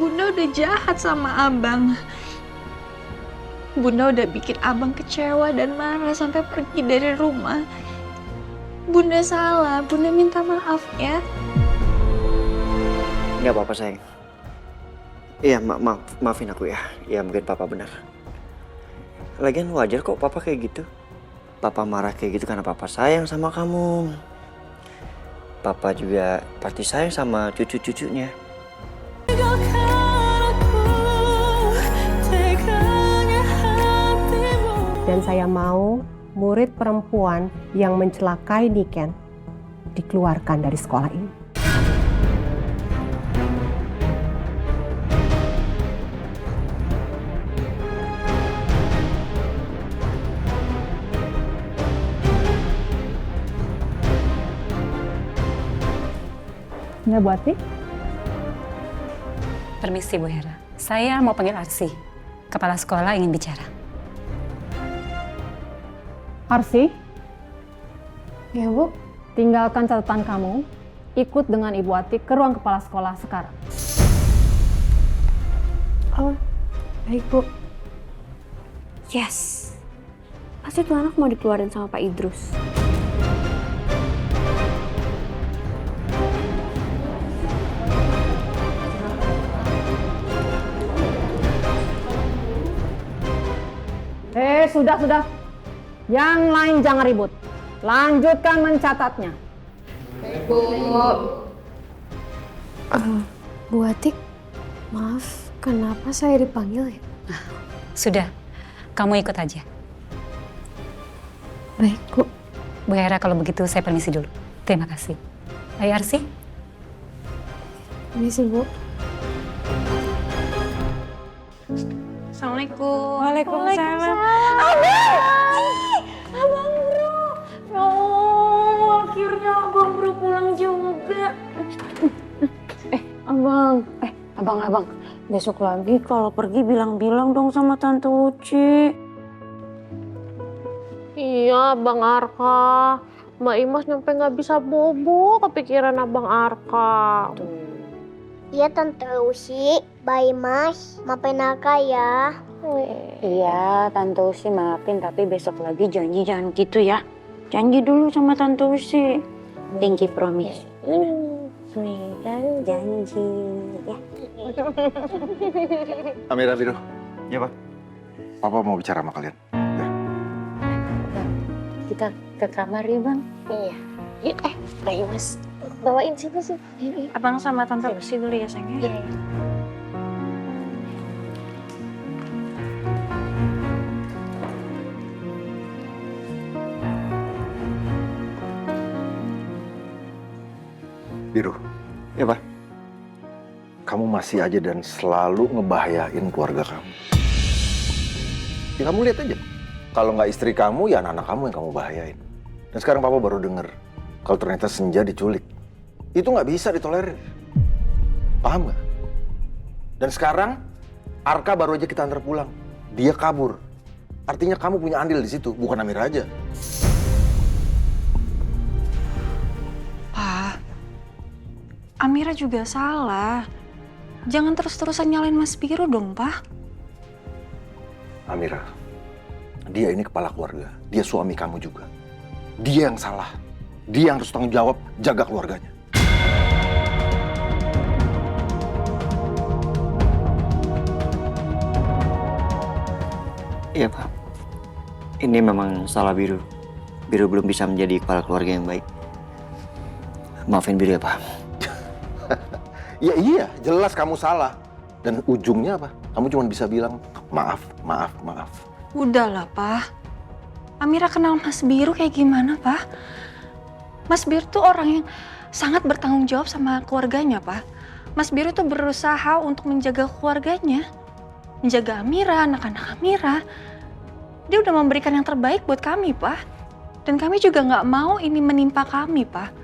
Bunda udah jahat sama abang. Bunda udah bikin abang kecewa dan marah sampai pergi dari rumah. Bunda salah, Bunda minta maaf ya. Nggak apa-apa sayang. Iya, maafin aku ya. Ya mungkin papa benar. Lagian wajar kok papa kayak gitu. Papa marah kayak gitu karena papa sayang sama kamu. Papa juga pasti sayang sama cucu-cucunya. Dan saya mau murid perempuan yang mencelakai Niken dikeluarkan dari sekolah ini. Ya, Bu Ati? Permisi Bu Hera, saya mau panggil Arsi. Kepala sekolah ingin bicara. Arsi, Ya, Bu. tinggalkan catatan kamu. Ikut dengan Ibu Ati ke ruang kepala sekolah sekarang. Oh, baik, Bu. Yes. Pasti tuh anak mau dikeluarin sama Pak Idrus. Sudah. Yang lain jangan ribut. Lanjutkan mencatatnya. Bu Atik, maaf, kenapa saya dipanggil ya? Sudah, kamu ikut aja. Baik, Bu. Bu Hera, kalau begitu saya permisi dulu. Terima kasih. Ayo Arsi. Permisi, Bu. Assalamualaikum. Waalaikumsalam. Abang Bro. Ya Allah, akhirnya Abang Bro pulang juga. Abang. Besok lagi kalau pergi bilang-bilang dong sama Tante Uci. Iya, Bang Arka. Mbak Imas sampai nggak bisa bobo kepikiran Abang Arka. Iya Tante Usi, bye Mas, maafin Arka ya. Iya, Tante Usi maafin, tapi besok lagi janji jangan gitu ya. Janji dulu sama Tante Usi. Pinky promise. Janji ya. Amira, Biru. Ya Pak. Papa mau bicara sama kalian. Kita ke kamar ya, Bang? Iya. Mbak Imas, bawain sini sih. Abang sama Tante Lucy dulu ya sayang. Iya. Biru, Ya Pak. kamu masih aja dan selalu ngebahayain keluarga kamu. Ya kamu lihat aja. Kalau nggak istri kamu, ya anak-anak kamu yang kamu bahayain. Dan sekarang Papa baru denger kalau ternyata Senja diculik. Itu nggak bisa ditolerir. Paham nggak? Dan sekarang Arka baru aja kita antar pulang. Dia kabur. Artinya kamu punya andil di situ, bukan Amira aja. Pak, Amira juga salah. Jangan terus-terusan nyalain Mas Biru dong, Pak. Amira, dia ini kepala keluarga. Dia suami kamu juga. Dia yang salah. Dia yang harus tanggung jawab jaga keluarganya. Iya Pak. Ini memang salah Biru. Biru belum bisa menjadi kepala keluarga yang baik. Maafin Biru ya Pak. Ya iya, jelas kamu salah. Dan ujungnya apa? Kamu cuma bisa bilang, maaf. Udahlah, Pak. Amira kenal Mas Biru kayak gimana, Pak? Mas Biru tuh orang yang sangat bertanggung jawab sama keluarganya, Pak. Mas Biru tuh berusaha untuk menjaga keluarganya. Menjaga Amira, anak-anak Amira. Dia udah memberikan yang terbaik buat kami, Pak. Dan kami juga nggak mau ini menimpa kami, Pak.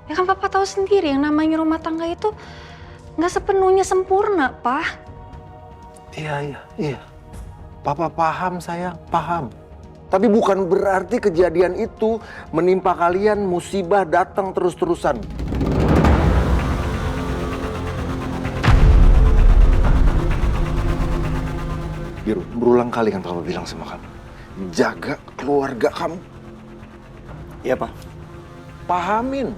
Ya kan Papa tahu sendiri yang namanya rumah tangga itu nggak sepenuhnya sempurna, Pak. Iya. Papa paham sayang, paham. Tapi bukan berarti kejadian itu menimpa kalian musibah datang terus-terusan. berulang kali kan Papa bilang sama kamu. Jaga keluarga kamu. Iya, Pak. Pahamin.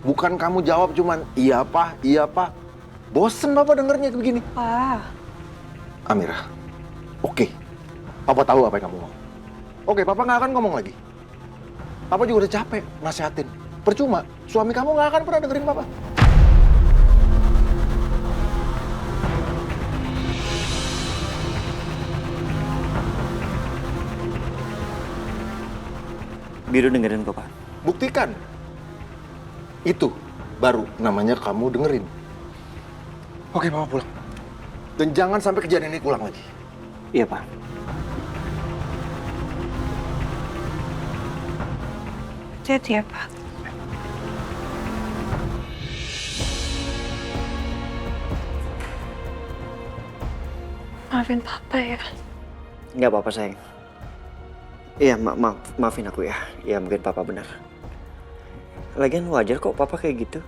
Bukan kamu jawab cuman iya Pak. Bosen Papa dengernya begini. Pa. Amira, oke. Papa tahu apa yang kamu mau. Oke, Papa nggak akan ngomong lagi. Papa juga udah capek nasihatin. Percuma, suami kamu nggak akan pernah dengerin Papa. Biru dengerin kok, Pak. Buktikan. Itu baru namanya kamu dengerin. Oke, Papa pulang. Dan jangan sampai kejadian ini ulang lagi. Iya, Pak. Hati-hati ya, Pak. Maafin Papa ya. Nggak apa-apa, sayang. Iya, maafin aku ya. Iya, mungkin Papa benar. Lagian wajar kok Papa kayak gitu.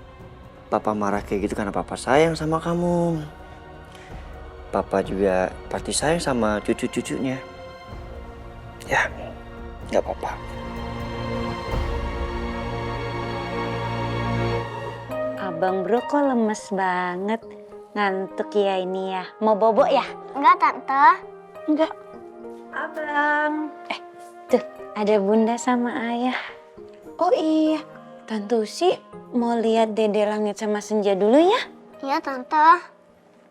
Papa marah kayak gitu karena Papa sayang sama kamu. Papa juga pasti sayang sama cucu-cucunya. Ya, nggak apa-apa. Abang Bro kok lemes banget. Ngantuk ya ini ya. Mau bobo ya? Enggak, Tante. Enggak. Abang. Tuh, ada Bunda sama Ayah. Oh iya, Tante Usi mau lihat Dede Langit sama Senja dulu ya? Iya, Tante.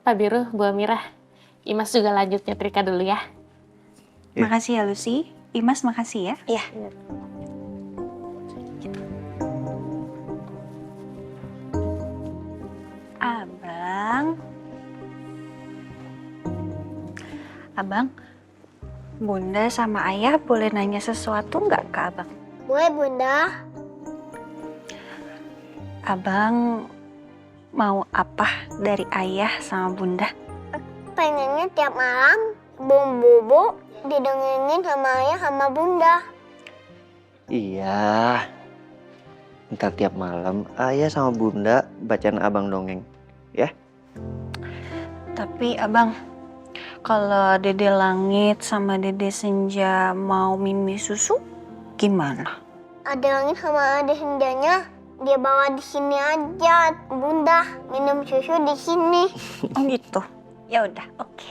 Pak Biru, Bu Amirah. Imas juga lanjut nyetrika dulu ya. Iya. Makasih ya, Lucy. Imas, makasih ya. Iya. Abang, Bunda sama Ayah boleh nanya sesuatu nggak ke Abang? Boleh, Bunda. Abang mau apa dari Ayah sama Bunda? Pengennya tiap malam Bobo didengerin sama Ayah sama Bunda. Iya. Ntar tiap malam Ayah sama Bunda bacain Abang dongeng. Ya? Tapi Abang, kalau Dede Langit sama Dede Senja mau mimi susu, gimana? Ada Langit sama Ade Senjanya dia bawa di sini aja, Bunda. Minum susu di sini. Oh gitu. Ya udah, oke.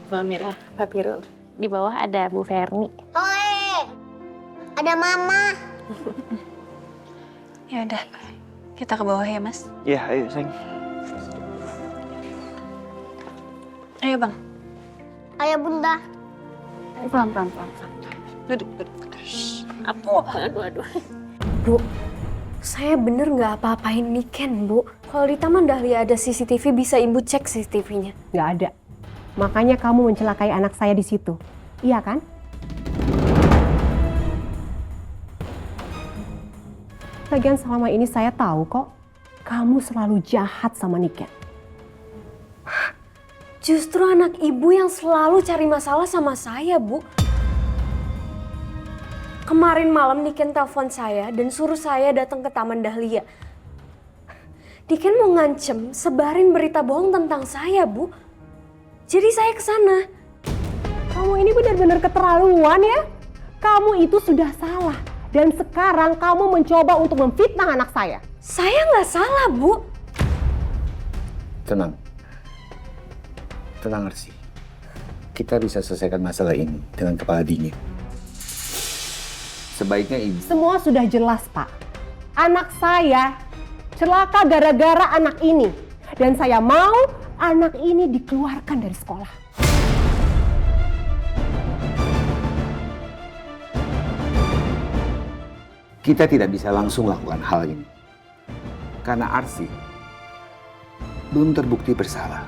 Bu Amirah, Pak Biru. Di bawah ada Bu Ferni. Oi, ada Mama. Ya udah, kita ke bawah ya, Mas. Iya, ayo sayang. Ayo Bang. Ayo Bunda. Pelan-pelan. Duduk. Aduh. Bu, saya bener nggak apa-apain Niken, Bu. Kalau di Taman Dahlia ada CCTV, bisa Ibu cek CCTV-nya. Nggak ada. Makanya kamu mencelakai anak saya di situ. Iya kan? Lagian selama ini saya tahu kok, kamu selalu jahat sama Niken. Justru anak ibu yang selalu cari masalah sama saya, Bu. Kemarin malam Niken telepon saya dan suruh saya datang ke Taman Dahlia. Niken mau ngancem sebarin berita bohong tentang saya, Bu. Jadi saya ke sana. Kamu ini benar-benar keterlaluan ya. Kamu itu sudah salah. Dan sekarang kamu mencoba untuk memfitnah anak saya. Saya nggak salah, Bu. Tenang. Tenang, Arsi. Kita bisa selesaikan masalah ini dengan kepala dingin. Sebaiknya ibu... Semua sudah jelas, Pak. Anak saya celaka gara-gara anak ini. Dan saya mau anak ini dikeluarkan dari sekolah. Kita tidak bisa langsung lakukan hal ini. Karena Arsi belum terbukti bersalah.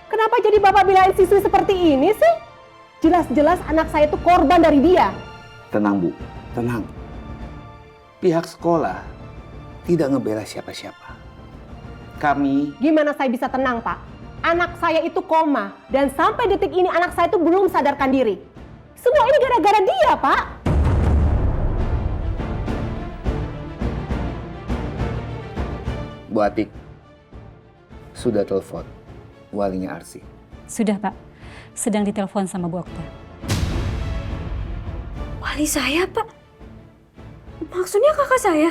Kenapa jadi Bapak bilangin siswi seperti ini sih? Jelas-jelas anak saya itu korban dari dia. Tenang, Bu. Tenang. Pihak sekolah tidak ngebela siapa-siapa. Kami... Gimana saya bisa tenang, Pak? Anak saya itu koma. Dan sampai detik ini anak saya itu belum sadarkan diri. Semua ini gara-gara dia, Pak. Bu Atik, sudah telepon walinya Arsi? Sudah, Pak. Sedang ditelepon sama Bu Okta. Wali saya, Pak? Maksudnya kakak saya?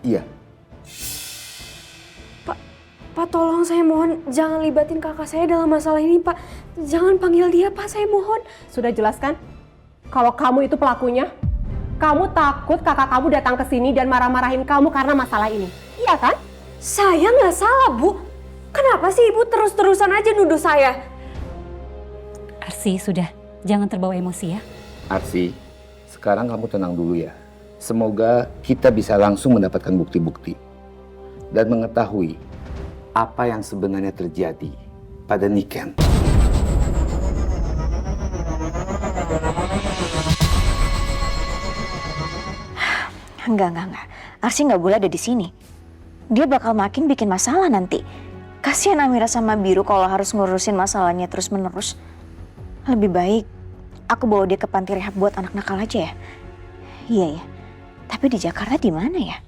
Iya. Pak, tolong saya mohon jangan libatin kakak saya dalam masalah ini, Pak. Jangan panggil dia, Pak, saya mohon. Sudah jelas kan? Kalau kamu itu pelakunya, kamu takut kakak kamu datang ke sini dan marah-marahin kamu karena masalah ini. Iya kan? Saya nggak salah, Bu. Kenapa sih Ibu terus-terusan aja nuduh saya? Arsi, sudah. Jangan terbawa emosi ya. Arsi, sekarang kamu tenang dulu ya. Semoga kita bisa langsung mendapatkan bukti-bukti dan mengetahui apa yang sebenarnya terjadi pada Niken. Enggak. Arsi nggak boleh ada di sini. Dia bakal makin bikin masalah nanti. Kasihan Amira sama Biru kalau harus ngurusin masalahnya terus-menerus. Lebih baik aku bawa dia ke panti rehab buat anak nakal aja ya. Iya ya. Tapi di Jakarta di mana ya?